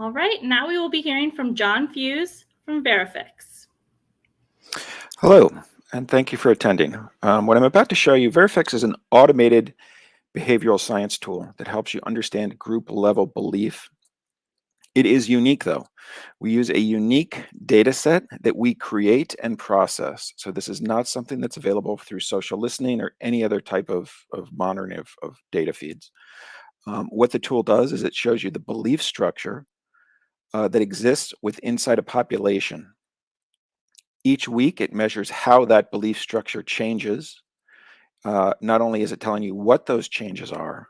All right, now we will be hearing from John Fuse from Veriphix. Hello, and thank you for attending. What I'm about to show you, Veriphix is an automated behavioral science tool that helps you understand group level belief. It is unique though. We use a unique data set that we create and process. So this is not something that's available through social listening or any other type of monitoring of data feeds. What the tool does is it shows you the belief structure that exists inside a population. Each week, it measures how that belief structure changes. Not only is it telling you what those changes are,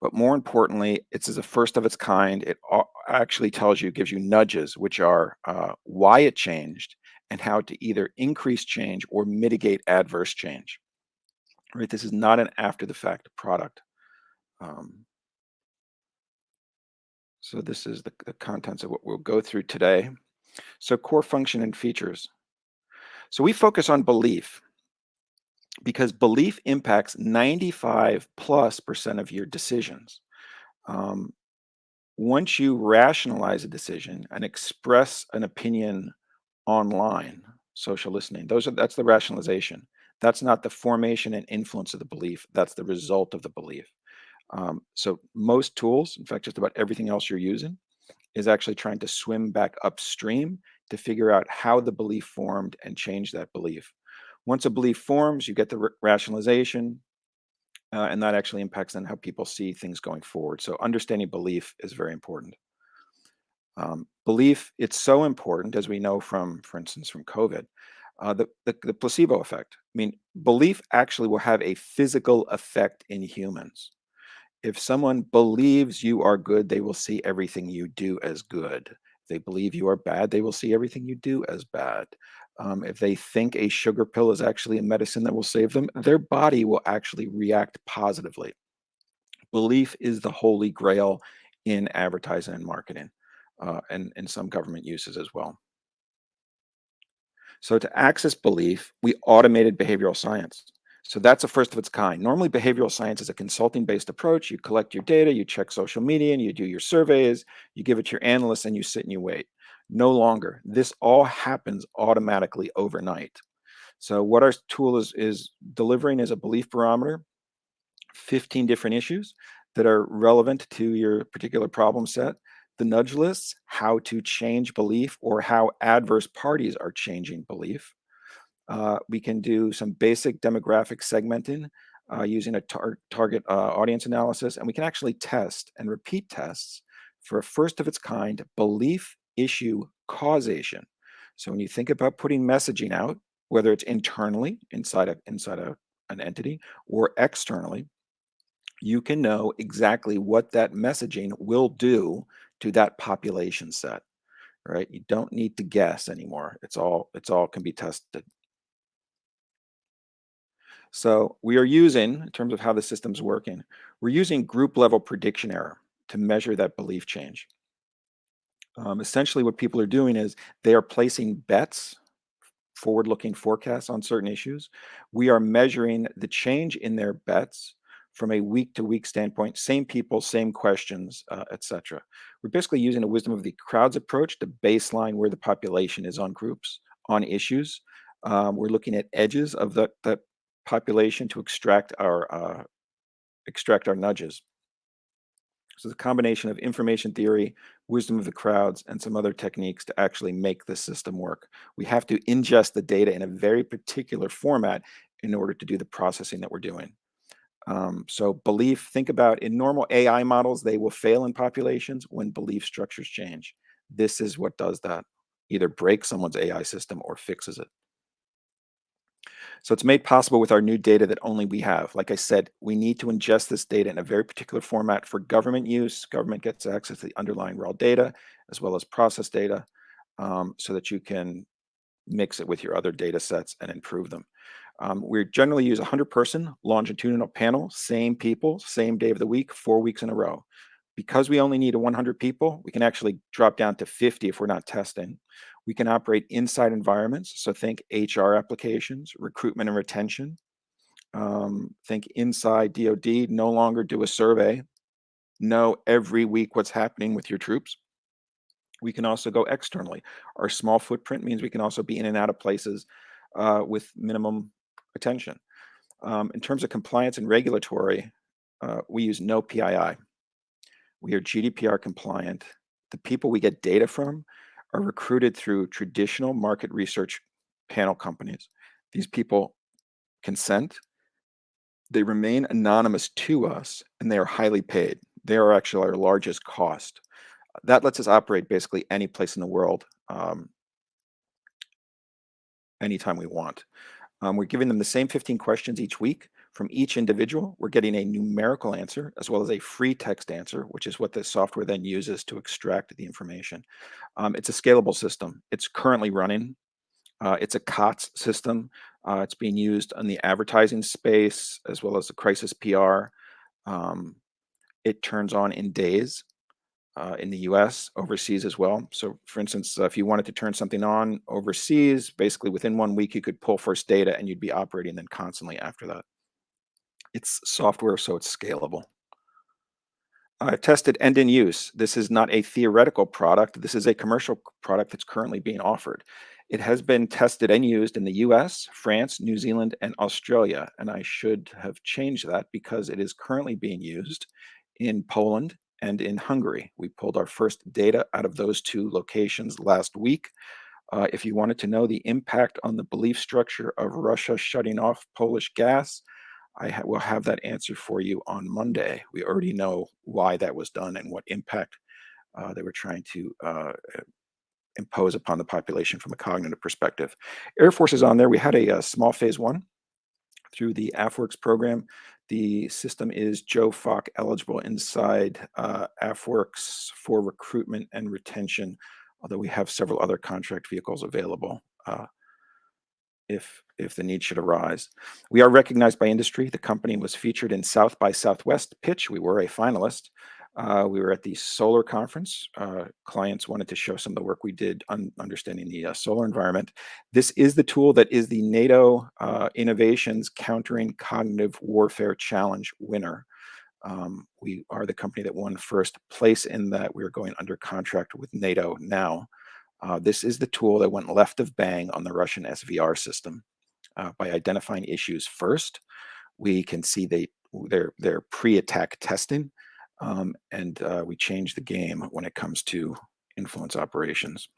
but more importantly, it's as a first of its kind. It actually tells you, gives you nudges, which are why it changed and how to either increase change or mitigate adverse change. Right? This is not an after the fact product. So this is the contents of what we'll go through today. So core function and features. So we focus on belief, because belief impacts 95+% of your decisions. Once you rationalize a decision and express an opinion online, social listening, that's the rationalization. That's not the formation and influence of the belief. That's the result of the belief. So most tools, in fact, just about everything else you're using, is actually trying to swim back upstream to figure out how the belief formed and change that belief. Once a belief forms, you get the rationalization, and that actually impacts on how people see things going forward. So understanding belief is very important. Belief, it's so important, as we know from, for instance, from COVID, the placebo effect. I mean, belief actually will have a physical effect in humans. If someone believes you are good, they will see everything you do as good. If they believe you are bad, they will see everything you do as bad. If they think a sugar pill is actually a medicine that will save them, their body will actually react positively. Belief is the holy grail in advertising and marketing, and in some government uses as well. So to access belief, we automated behavioral science. So that's a first of its kind. Normally, behavioral science is a consulting-based approach. You collect your data, you check social media, and you do your surveys, you give it to your analysts, and you sit and you wait. No longer. This all happens automatically overnight. So what our tool is delivering is a belief barometer, 15 different issues that are relevant to your particular problem set. The nudge lists, how to change belief or how adverse parties are changing belief. We can do some basic demographic segmenting using a target audience analysis, and we can actually test and repeat tests for a first of its kind belief issue causation. So when you think about putting messaging out, whether it's internally inside an entity or externally, you can know exactly what that messaging will do to that population set. Right? You don't need to guess anymore. It's all can be tested. So we are using, in terms of how the system's working, we're using group level prediction error to measure that belief change. Essentially, what people are doing is they are placing bets, forward-looking forecasts on certain issues. We are measuring the change in their bets from a week-to-week standpoint, same people, same questions, etc. We're basically using a wisdom of the crowds approach to baseline where the population is on groups, on issues. We're looking at edges of that population to extract our nudges. So the combination of information theory, wisdom of the crowds, and some other techniques to actually make this system work. We have to ingest the data in a very particular format in order to do the processing that we're doing. So belief, think about in normal AI models, they will fail in populations when belief structures change. This is what does that, either breaks someone's AI system or fixes it. So it's made possible with our new data that only we have. Like I said, we need to ingest this data in a very particular format for government use. Government gets access to the underlying raw data as well as process data, so that you can mix it with your other data sets and improve them. We generally use a 100-person longitudinal panel, same people, same day of the week, 4 weeks in a row. Because we only need 100 people, we can actually drop down to 50 if we're not testing. We can operate inside environments, so think HR applications, recruitment and retention. Think inside DoD, no longer do a survey. Know every week what's happening with your troops. We can also go externally. Our small footprint means we can also be in and out of places with minimum attention. In terms of compliance and regulatory, we use no PII. We are GDPR compliant. The people we get data from are recruited through traditional market research panel companies. These people consent, they remain anonymous to us, and they are highly paid. They are actually our largest cost. That lets us operate basically any place in the world, anytime we want. We're giving them the same 15 questions each week. From each individual, we're getting a numerical answer as well as a free text answer, which is what the software then uses to extract the information. It's a scalable system. It's currently running. It's a COTS system. It's being used in the advertising space as well as the crisis PR. It turns on in days in the US, overseas as well. So, for instance, if you wanted to turn something on overseas, basically within 1 week, you could pull first data and you'd be operating then constantly after that. It's software, so it's scalable. Tested and in use. This is not a theoretical product. This is a commercial product that's currently being offered. It has been tested and used in the US, France, New Zealand, and Australia. And I should have changed that because it is currently being used in Poland and in Hungary. We pulled our first data out of those two locations last week. If you wanted to know the impact on the belief structure of Russia shutting off Polish gas, will have that answer for you on Monday. We already know why that was done and what impact they were trying to impose upon the population from a cognitive perspective. Air Force is on there. We had a small phase one through the AFWorks program. The system is Joe Falk eligible inside AFWorks for recruitment and retention, although we have several other contract vehicles available if the need should arise. We are recognized by industry. The company was featured in South by Southwest pitch. We were a finalist. We were at the solar conference. Clients wanted to show some of the work we did on understanding the solar environment. This is the tool that is the NATO Innovations Countering Cognitive Warfare Challenge winner. We are the company that won first place in that. We are going under contract with NATO now. This is the tool that went left of bang on the Russian SVR system. By identifying issues first, we can see their pre-attack testing, and we change the game when it comes to influence operations.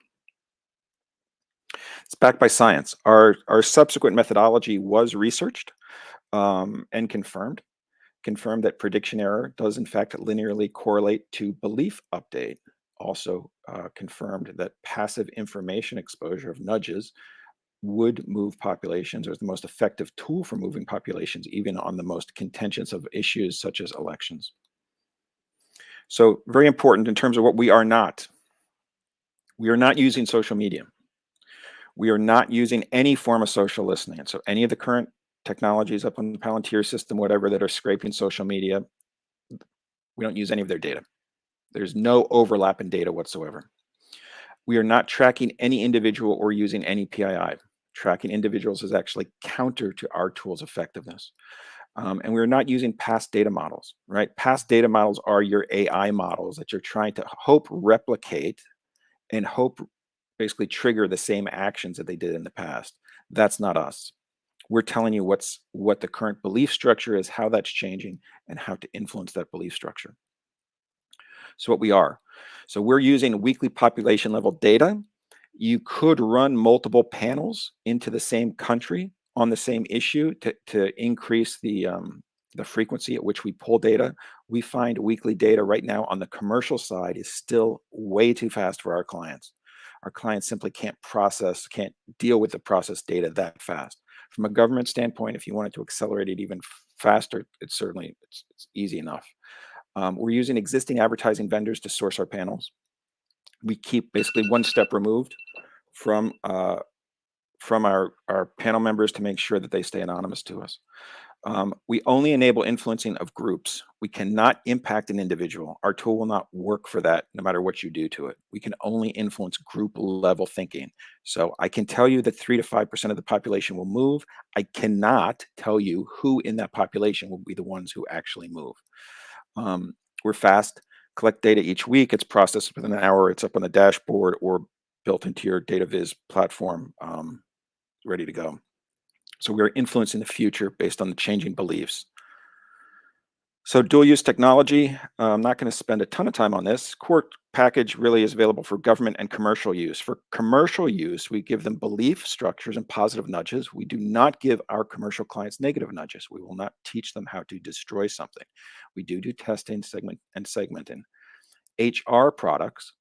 It's backed by science. Our subsequent methodology was researched and confirmed that prediction error does in fact linearly correlate to belief update. Also confirmed that passive information exposure of nudges would move populations, or is the most effective tool for moving populations, even on the most contentious of issues such as elections. So very important in terms of what we are not. We are not using social media. We are not using any form of social listening. So any of the current technologies up on the Palantir system, whatever, that are scraping social media, we don't use any of their data. There's no overlap in data whatsoever. We are not tracking any individual or using any PII. Tracking individuals is actually counter to our tool's effectiveness. And we're not using past data models, right? Past data models are your AI models that you're trying to hope replicate and hope basically trigger the same actions that they did in the past. That's not us. We're telling you what the current belief structure is, how that's changing, and how to influence that belief structure. So what we are. So we're using weekly population level data. You could run multiple panels into the same country on the same issue to increase the frequency at which we pull data. We find weekly data right now on the commercial side is still way too fast for our clients. Our clients simply can't deal with the process data that fast. From a government standpoint, if you wanted to accelerate it even faster, it's easy enough. We're using existing advertising vendors to source our panels. We keep basically one step removed from our panel members to make sure that they stay anonymous to us. We only enable influencing of groups. We cannot impact an individual. Our tool will not work for that no matter what you do to it. We can only influence group level thinking. So I can tell you that 3 to 5% of the population will move. I cannot tell you who in that population will be the ones who actually move. We're fast, collect data each week. It's processed within an hour. It's up on the dashboard or built into your data viz platform, ready to go. So we're influencing the future based on the changing beliefs. So dual use technology, I'm not going to spend a ton of time on this. Core package really is available for government and commercial use. For commercial use, we give them belief structures and positive nudges. We do not give our commercial clients negative nudges. We will not teach them how to destroy something. We do testing, segmenting. HR products.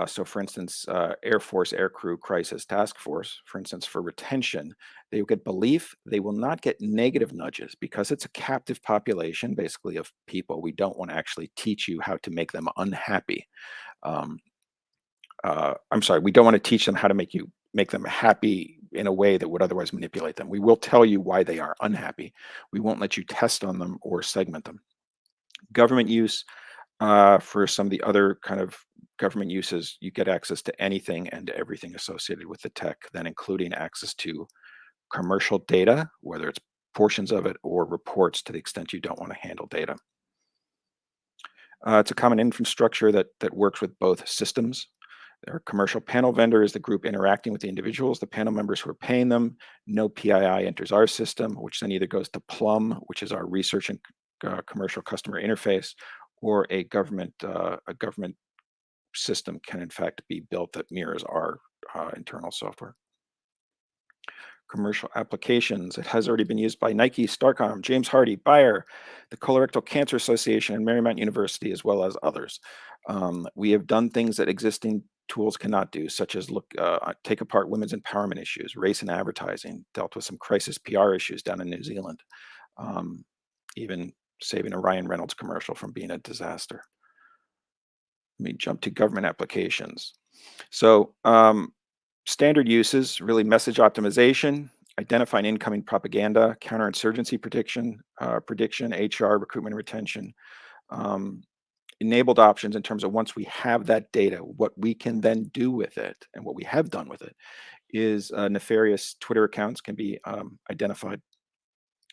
So, for instance, Air Force Aircrew Crisis Task Force, for instance, for retention, they will get belief. They will not get negative nudges because it's a captive population, basically, of people. We don't want to actually teach you how to make them unhappy. Um, I'm sorry, we don't want to teach them how to make them happy in a way that would otherwise manipulate them. We will tell you why they are unhappy. We won't let you test on them or segment them. Government use. For some of the other kind of government uses, you get access to anything and everything associated with the tech, then including access to commercial data, whether it's portions of it or reports to the extent you don't want to handle data. It's a common infrastructure that works with both systems. Our commercial panel vendor is the group interacting with the individuals, the panel members who are paying them. No PII enters our system, which then either goes to Plum, which is our research and commercial customer interface, or a government system can in fact be built that mirrors our internal software. Commercial applications. It has already been used by Nike, Starcom, James Hardy, Bayer, the Colorectal Cancer Association, and Marymount University, as well as others. We have done things that existing tools cannot do, such as take apart women's empowerment issues, race and advertising, dealt with some crisis PR issues down in New Zealand, even saving a Ryan Reynolds commercial from being a disaster. Let me jump to government applications. So standard uses, really message optimization, identifying incoming propaganda, counterinsurgency prediction, HR, recruitment and retention, enabled options in terms of once we have that data, what we can then do with it and what we have done with it is nefarious Twitter accounts can be identified,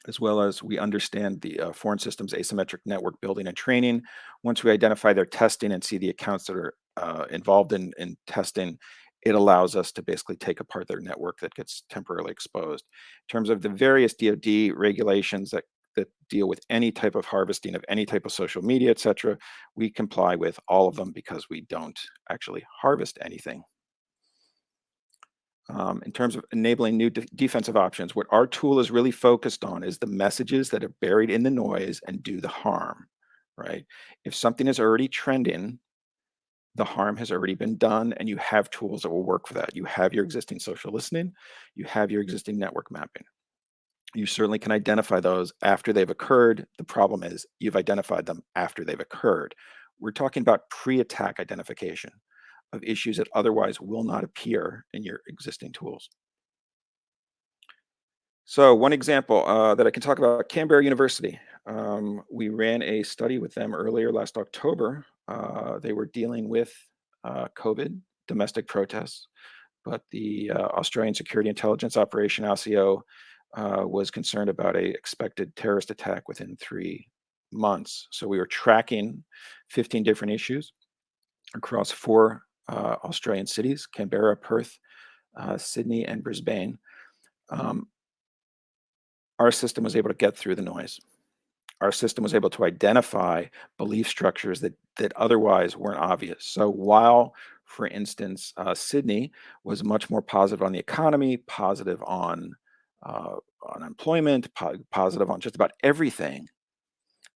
as well as we understand the foreign systems asymmetric network building and training. Once we identify their testing and see the accounts that are involved in testing, it allows us to basically take apart their network that gets temporarily exposed. In terms of the various DoD regulations that deal with any type of harvesting of any type of social media, etc., we comply with all of them because we don't actually harvest anything. In terms of enabling new defensive options, what our tool is really focused on is the messages that are buried in the noise and do the harm, right? If something is already trending, the harm has already been done, and you have tools that will work for that. You have your existing social listening, you have your existing network mapping. You certainly can identify those after they've occurred. The problem is you've identified them after they've occurred. We're talking about pre-attack identification of issues that otherwise will not appear in your existing tools. So one example that I can talk about, Canberra University. We ran a study with them earlier last October. They were dealing with COVID, domestic protests, but the Australian Security Intelligence Operation, ASIO, was concerned about a expected terrorist attack within 3 months. So we were tracking 15 different issues across 4 Australian cities: Canberra, Perth, Sydney, and Brisbane. Our system was able to get through the noise. Our system was able to identify belief structures that otherwise weren't obvious. So while, for instance, Sydney was much more positive on the economy, positive on unemployment, positive on just about everything,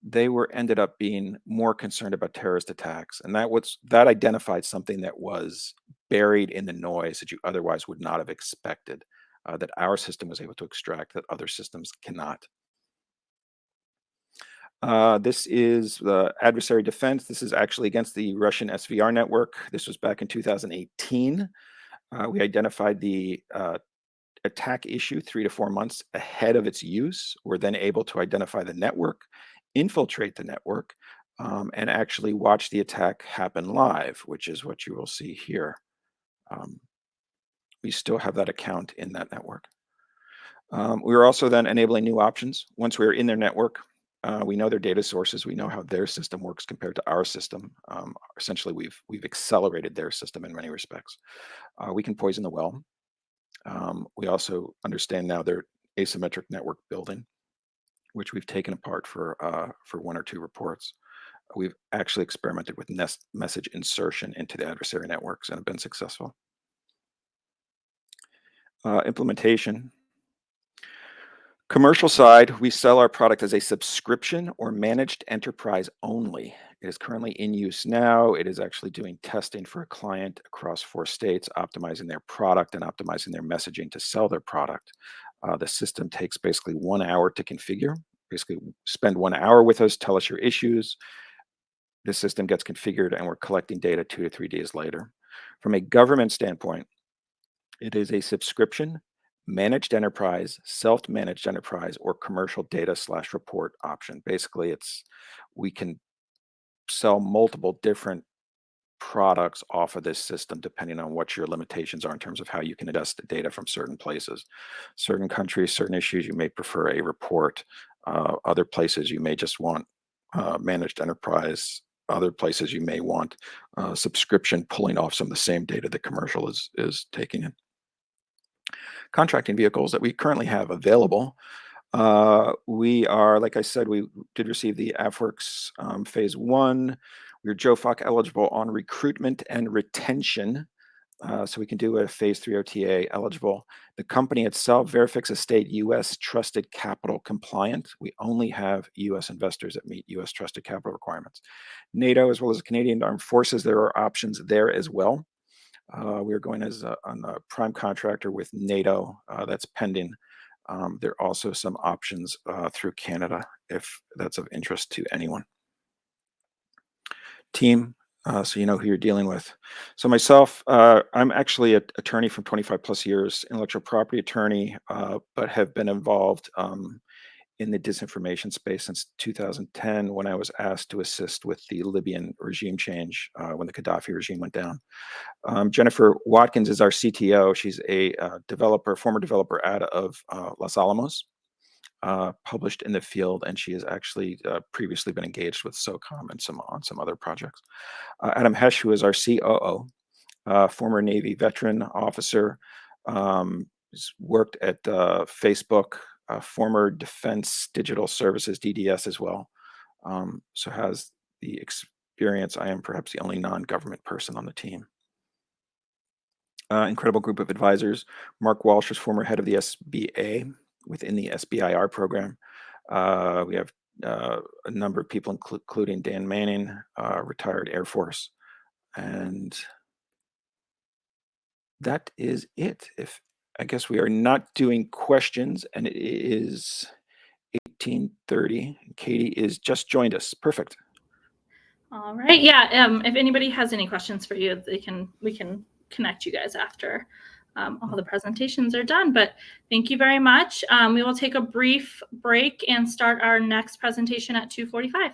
they ended up being more concerned about terrorist attacks, and that identified something that was buried in the noise that you otherwise would not have expected, that our system was able to extract that other systems cannot. This is the adversary defense. This is actually against the Russian SVR network. This was back in 2018. We identified the attack issue 3 to 4 months ahead of its use. We're then able to identify the network, infiltrate the network, and actually watch the attack happen live, which is what you will see here. We still have that account in that network. We were also then enabling new options. Once we were in their network, We know their data sources. We know how their system works compared to our system. Essentially, we've accelerated their system in many respects. We can poison the well. We also understand now their asymmetric network building, which we've taken apart for 1 or 2 reports. We've actually experimented with message insertion into the adversary networks and have been successful. Implementation. Commercial side, we sell our product as a subscription or managed enterprise only. It is currently in use now. It is actually doing testing for a client across 4 states, optimizing their product and optimizing their messaging to sell their product. The system takes basically 1 hour to configure. Basically, spend 1 hour with us, tell us your issues. The system gets configured and we're collecting data 2 to 3 days later. From a government standpoint, it is a subscription, managed enterprise, self-managed enterprise, or commercial data/report option. Basically, we can sell multiple different products off of this system depending on what your limitations are in terms of how you can ingest the data from certain places. Certain countries, certain issues, you may prefer a report. Other places you may just want managed enterprise. Other places you may want subscription pulling off some of the same data the commercial is taking in. Contracting vehicles that we currently have available. We are, like I said, we did receive the AFWERX phase 1. We're JOFOC eligible on recruitment and retention. So we can do a phase 3 OTA eligible. The company itself, Veriphix Estate, US trusted capital compliant. We only have US investors that meet US trusted capital requirements. NATO, as well as the Canadian Armed Forces, there are options there as well. We are going on a prime contractor with NATO. That's pending. There are also some options through Canada if that's of interest to anyone. Team, so you know who you're dealing with. So myself, I'm actually an attorney from 25 plus years, intellectual property attorney, but have been involved in the disinformation space since 2010 when I was asked to assist with the Libyan regime change when the Gaddafi regime went down. Jennifer Watkins is our CTO. She's a former developer out of Los Alamos, published in the field, and she has actually previously been engaged with SOCOM and on some other projects. Adam Hesh, who is our COO, former Navy veteran officer, has worked at Facebook, former Defense Digital Services, DDS as well. So has the experience. I am perhaps the only non-government person on the team. Incredible group of advisors. Mark Walsh is former head of the SBA within the SBIR program. We have a number of people, including Dan Manning, retired Air Force. And that is it. I guess we are not doing questions, and it is 18:30. Katie is just joined us. Perfect. All right. Yeah. If anybody has any questions for you, we can connect you guys after all the presentations are done. But thank you very much. We will take a brief break and start our next presentation at 2:45.